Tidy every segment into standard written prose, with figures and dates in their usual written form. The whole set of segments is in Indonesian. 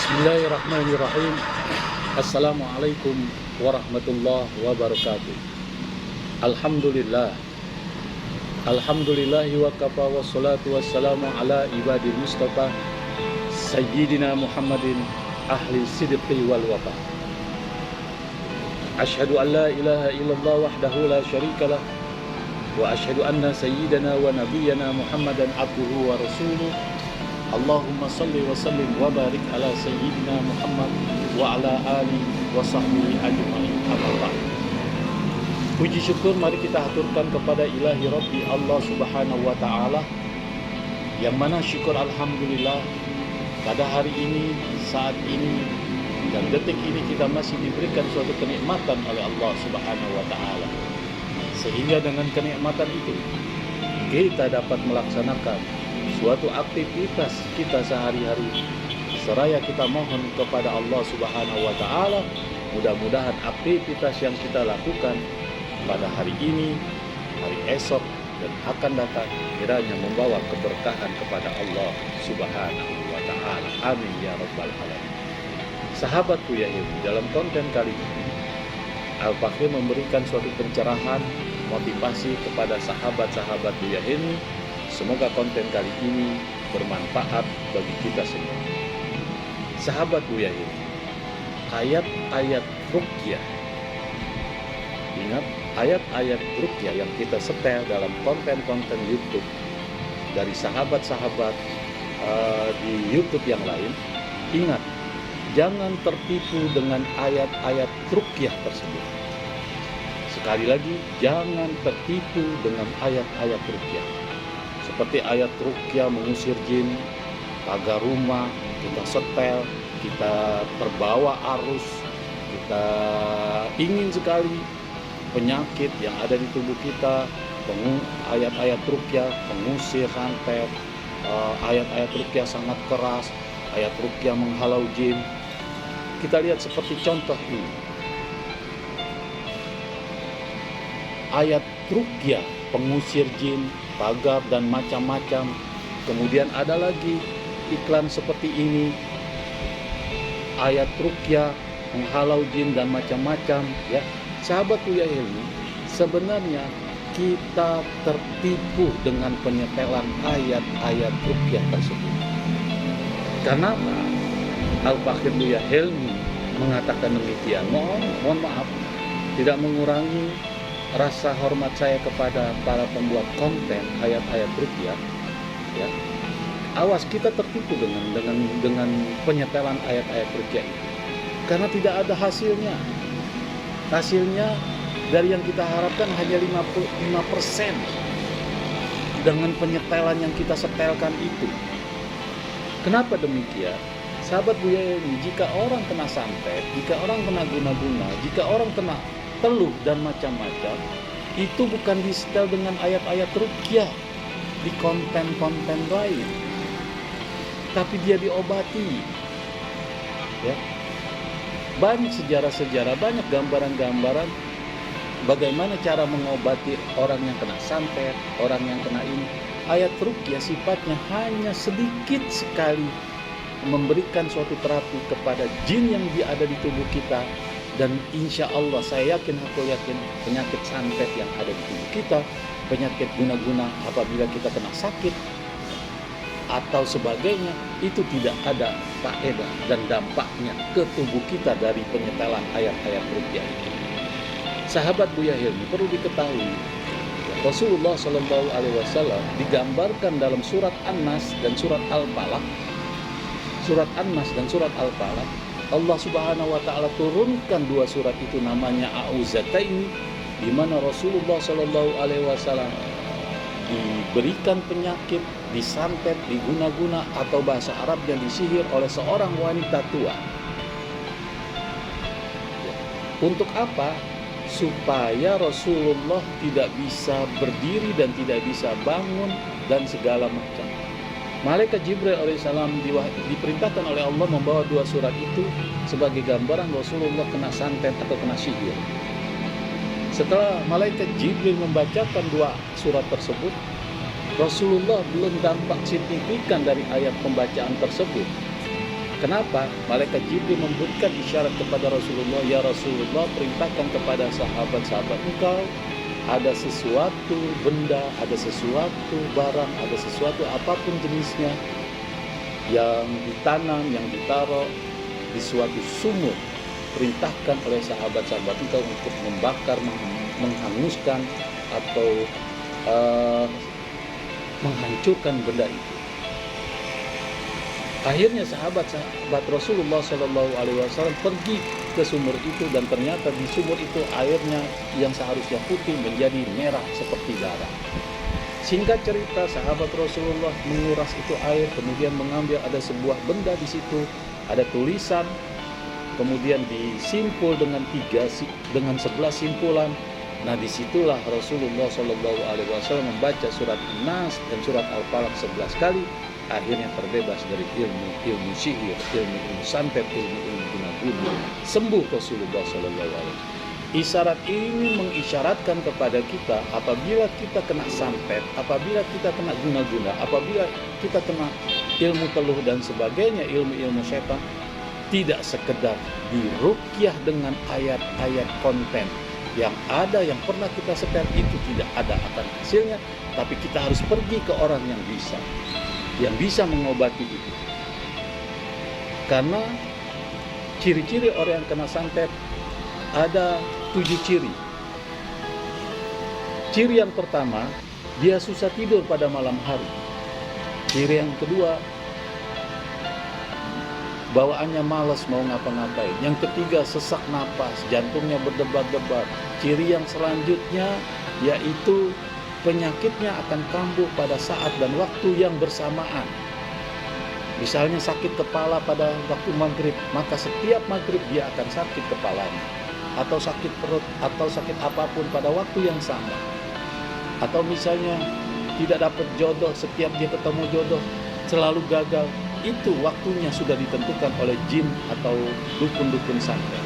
Bismillahirrahmanirrahim. Assalamualaikum warahmatullahi wabarakatuh. Alhamdulillah. Alhamdulillahi wa kafa wa salatu wassalamu ala ibadil mustafa Sayyidina Muhammadin ahli sidqi wal wafa. Ashhadu an la ilaha illallah wahdahu la syarikalah wa ashhadu anna sayyidana wa nabiyyana Muhammadan abduhu wa rasuluh. Allahumma salli wa sallim wa barik ala sayyidina Muhammad wa ala alihi wa sahbihi ajma'in. Amma ba'd. Puji syukur mari kita haturkan kepada Ilahi Rabbi Allah Subhanahu wa taala, yang mana syukur alhamdulillah pada hari ini, saat ini dan detik ini kita masih diberikan suatu kenikmatan oleh Allah Subhanahu wa taala, sehingga dengan kenikmatan itu kita dapat melaksanakan suatu aktivitas kita sehari-hari, seraya kita mohon kepada Allah Subhanahu wa taala mudah-mudahan aktivitas yang kita lakukan pada hari ini, hari esok dan akan datang kiranya membawa keberkahan kepada Allah Subhanahu wa taala. Amin ya rabbal alamin. Sahabatku ya ilmu, dalam konten kali ini Al-Fakir memberikan suatu pencerahan motivasi kepada sahabat-sahabat Buya Hilmi. Semoga konten kali ini bermanfaat bagi kita semua. Sahabat Buya Hilmi, ayat-ayat ruqyah. Ingat, ayat-ayat ruqyah yang kita setel dalam konten-konten YouTube dari sahabat-sahabat di YouTube yang lain. Ingat, jangan tertipu dengan ayat-ayat ruqyah tersebut. Sekali lagi, jangan tertipu dengan ayat-ayat ruqyah. Seperti ayat ruqyah mengusir jin, pagar rumah, kita setel, kita terbawa arus, kita ingin sekali penyakit yang ada di tubuh kita, ayat-ayat ruqyah pengusir santet, ayat-ayat ruqyah sangat keras, ayat ruqyah menghalau jin. Kita lihat seperti contoh ini. Ayat ruqyah pengusir jin, pagar dan macam-macam. Kemudian ada lagi iklan seperti ini, ayat ruqyah menghalau jin dan macam-macam, ya. Sahabat Buya Hilmi, sebenarnya kita tertipu dengan penyetelan ayat-ayat ruqyah tersebut. Kenapa Al-Fakir Buya Hilmi mengatakan demikian? Mohon maaf, tidak mengurangi rasa hormat saya kepada para pembuat konten ayat-ayat ruqyah, ya. Awas kita tertipu dengan penyetelan ayat-ayat ruqyah itu, karena tidak ada hasilnya. Hasilnya dari yang kita harapkan hanya 55% dengan penyetelan yang kita setelkan itu. Kenapa demikian? Sahabat Buya ini, jika orang kena santet, jika orang kena guna-guna, jika orang kena teluh dan macam-macam, itu bukan disetel dengan ayat-ayat ruqyah di konten-konten lain, tapi dia diobati, ya. Banyak sejarah-sejarah, banyak gambaran-gambaran bagaimana cara mengobati orang yang kena santet, orang yang kena ini. Ayat ruqyah sifatnya hanya sedikit sekali memberikan suatu terapi kepada jin yang ada di tubuh kita. Dan insya Allah, saya yakin, aku yakin, penyakit santet yang ada di tubuh kita, penyakit guna-guna apabila kita kena sakit atau sebagainya, itu tidak ada faedah dan dampaknya ke tubuh kita dari penyetelan ayat-ayat ruqyah itu. Sahabat Buya Hilmi, perlu diketahui, Rasulullah SAW digambarkan dalam surat An-Nas dan surat Al-Falaq. Surat An-Nas dan surat Al-Falaq, Allah Subhanahu wa taala turunkan dua surat itu namanya A'udzataini, di mana Rasulullah SAW diberikan penyakit, disantet, diguna-guna, atau bahasa Arabnya disihir oleh seorang wanita tua. Untuk apa? Supaya Rasulullah tidak bisa berdiri dan tidak bisa bangun dan segala macam. Malaikat Jibril alaihissalam diperintahkan oleh Allah membawa dua surat itu sebagai gambaran Rasulullah kena santet atau kena sihir. Setelah Malaikat Jibril membacakan dua surat tersebut, Rasulullah belum dampak signifikan dari ayat pembacaan tersebut. Kenapa? Malaikat Jibril memberikan isyarat kepada Rasulullah, ya Rasulullah, perintahkan kepada sahabat-sahabat engkau, ada sesuatu benda, ada sesuatu barang, ada sesuatu apapun jenisnya yang ditanam, yang ditaruh di suatu sumur, perintahkan oleh sahabat-sahabat engkau untuk membakar, menghanguskan atau menghancurkan benda itu. Akhirnya sahabat-sahabat Rasulullah SAW pergi ke sumur itu, dan ternyata di sumur itu airnya yang seharusnya putih menjadi merah seperti darah. Singkat cerita, sahabat Rasulullah menguras itu air, kemudian mengambil ada sebuah benda di situ, ada tulisan, kemudian disimpul dengan 11 simpulan. Nah, disitulah Rasulullah SAW membaca surat Nas dan surat Al-Falaq 11 kali. Akhirnya terbebas dari ilmu sihir, ilmu santet, ilmu guna-guna. Sembuh Rasulullah SAW. Isyarat ini mengisyaratkan kepada kita, apabila kita kena santet, apabila kita kena guna-guna, apabila kita kena ilmu teluh dan sebagainya, ilmu-ilmu setan, tidak sekedar diruqyah dengan ayat-ayat konten yang ada, yang pernah kita setel, itu tidak ada akan hasilnya, tapi kita harus pergi ke orang yang bisa mengobati itu. Karena ciri-ciri orang yang kena santet ada 7 ciri. Ciri yang pertama, dia susah tidur pada malam hari. Ciri yang kedua, bawaannya malas mau ngapa-ngapain. Yang ketiga, sesak napas, jantungnya berdebar-debar. Ciri yang selanjutnya yaitu penyakitnya akan kambuh pada saat dan waktu yang bersamaan. Misalnya sakit kepala pada waktu maghrib, maka setiap maghrib dia akan sakit kepalanya. Atau sakit perut, atau sakit apapun pada waktu yang sama. Atau misalnya tidak dapat jodoh, setiap dia ketemu jodoh selalu gagal. Itu waktunya sudah ditentukan oleh jin atau dukun-dukun santet.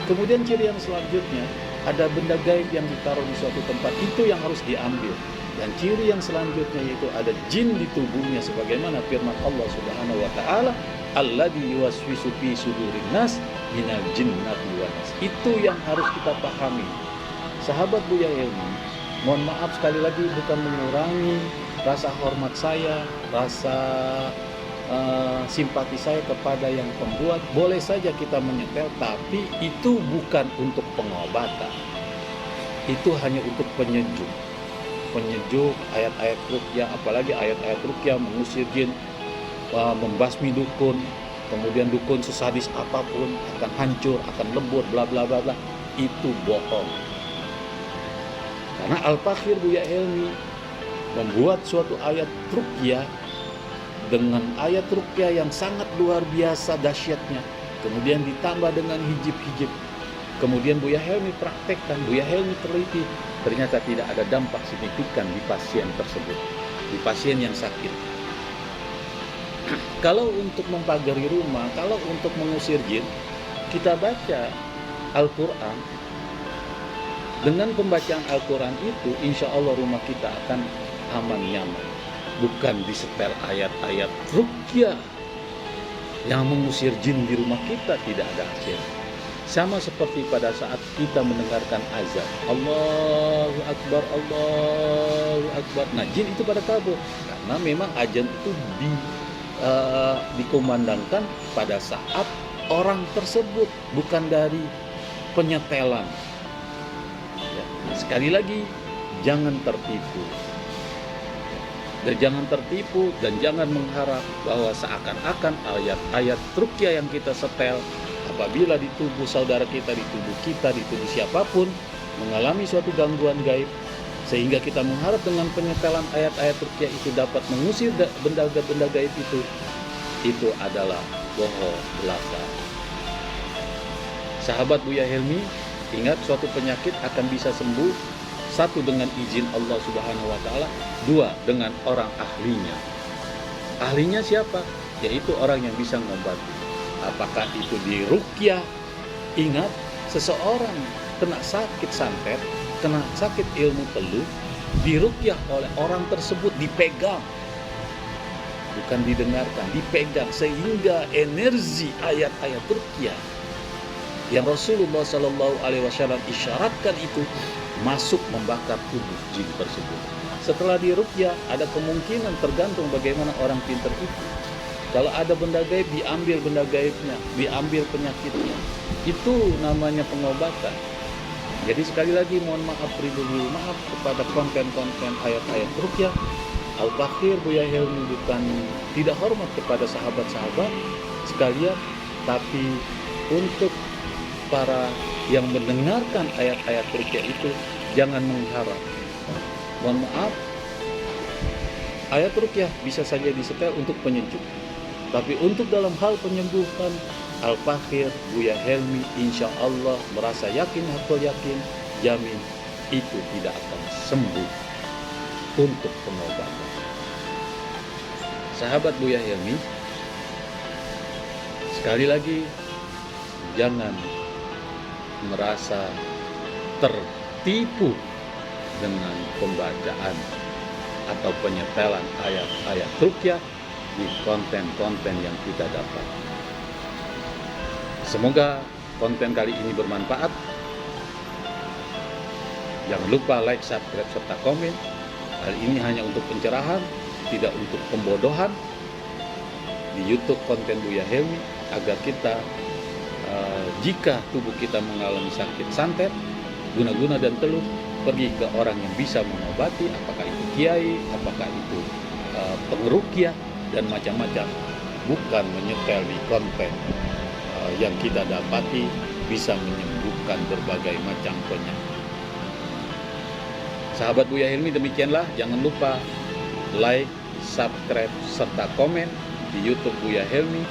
Kemudian ciri yang selanjutnya, ada benda gaib yang ditaruh di suatu tempat, itu yang harus diambil. Dan ciri yang selanjutnya yaitu ada jin di tubuhnya, sebagaimana firman Allah Subhanahu wa taala, alladzi yuwaswisu fi sudurin nas minal jinnati wan nas. Itu yang harus kita pahami. Sahabat Buya Ilmi, mohon maaf sekali lagi, bukan mengurangi rasa hormat saya, rasa simpati saya kepada yang pembuat. Boleh saja kita menyetel, tapi itu bukan untuk pengobatan. Itu hanya untuk penyejuk ayat-ayat ruqyah, apalagi ayat-ayat ruqyah mengusir jin, membasmi dukun. Kemudian dukun sesadis apapun akan hancur, akan lembur, bla bla bla bla. Itu bohong. Karena Al-Fakhir Buya Ilmi membuat suatu ayat ruqyah dengan ayat ruqyah yang sangat luar biasa dahsyatnya, kemudian ditambah dengan hijib-hijib. Kemudian Buya Helmi praktekkan, Buya Helmi teliti, ternyata tidak ada dampak signifikan di pasien tersebut, di pasien yang sakit. Kalau untuk mempagari rumah, kalau untuk mengusir jin, kita baca Al-Quran. Dengan pembacaan Al-Quran itu, insya Allah rumah kita akan aman nyaman. Bukan disetel ayat-ayat ruqyah yang mengusir jin di rumah kita, tidak ada hasil. Sama seperti pada saat kita mendengarkan azan, Allahu Akbar, Allahu Akbar. Nah, jin itu pada kabur, karena memang azan itu dikumandangkan pada saat orang tersebut, bukan dari penyetelan. Ya, sekali lagi, jangan tertipu. Dan jangan tertipu dan jangan mengharap bahwa seakan-akan ayat-ayat ruqyah yang kita setel apabila di tubuh saudara kita, di tubuh kita, di tubuh siapapun mengalami suatu gangguan gaib, sehingga kita mengharap dengan penyetelan ayat-ayat ruqyah itu dapat mengusir benda-benda gaib itu adalah bohong belaka. Sahabat Buya Helmi, ingat, suatu penyakit akan bisa sembuh, satu dengan izin Allah Subhanahu wa taala, dua dengan orang ahlinya. Ahlinya siapa? Yaitu orang yang bisa mengobati. Apakah itu di ruqyah? Ingat, seseorang kena sakit santet, kena sakit ilmu teluh, di ruqyah oleh orang tersebut, dipegang. bukan didengarkan, dipegang, sehingga energi ayat-ayat ruqyah yang Rasulullah Shallallahu Alaihi Wasallam isyaratkan itu masuk membakar tubuh jin tersebut. Setelah diruqyah, ada kemungkinan tergantung bagaimana orang pintar itu. Kalau ada benda gaib, diambil benda gaibnya, diambil penyakitnya. Itu namanya pengobatan. Jadi sekali lagi mohon maaf, beri maaf kepada konten-konten ayat-ayat ruqyah. Al-Fakir Buya Helmi bukan tidak hormat kepada sahabat-sahabat sekalian, tapi untuk para yang mendengarkan ayat-ayat ruqyah itu jangan mengharap. Mohon maaf, ayat ruqyah bisa saja disetel untuk penyejuk, tapi untuk dalam hal penyembuhan, Al-Fakir Buya Helmi insya Allah merasa yakin, hakul yakin, jamin itu tidak akan sembuh untuk pengobatan. Sahabat Buya Helmi, sekali lagi jangan merasa tertipu dengan pembacaan atau penyetelan ayat-ayat ruqyah di konten-konten yang kita dapat. Semoga konten kali ini bermanfaat. Jangan lupa like, subscribe, serta komen. Hal ini hanya untuk pencerahan, tidak untuk pembodohan. Di YouTube konten Buya Helmi agar kita jika tubuh kita mengalami sakit santet, guna-guna dan teluh, pergi ke orang yang bisa mengobati, apakah itu kiai, apakah itu pengeruqyah dan macam-macam, bukan menyetel di konten yang kita dapati bisa menyembuhkan berbagai macam penyakit. Sahabat Buya Helmi, demikianlah. Jangan lupa like, subscribe, serta komen di YouTube Buya Helmi.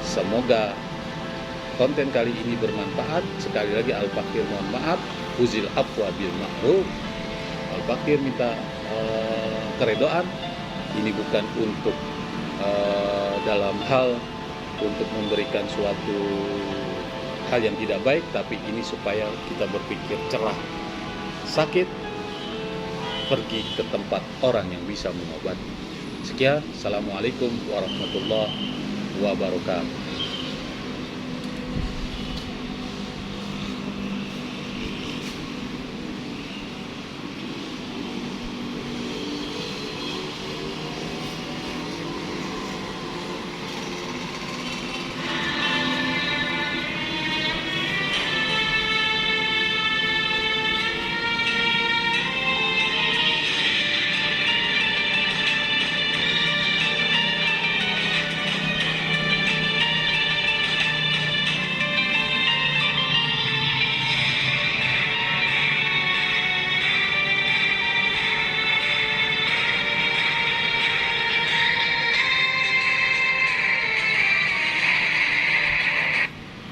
Semoga konten kali ini bermanfaat. Sekali lagi Al-Fakir mohon maaf, uzil afwa bil ma'ruf. Al-Fakir minta keredoan. Ini bukan untuk dalam hal untuk memberikan suatu hal yang tidak baik, tapi ini supaya kita berpikir cerah. Sakit, pergi ke tempat orang yang bisa mengobati. Sekian, Assalamualaikum warahmatullahi wabarakatuh.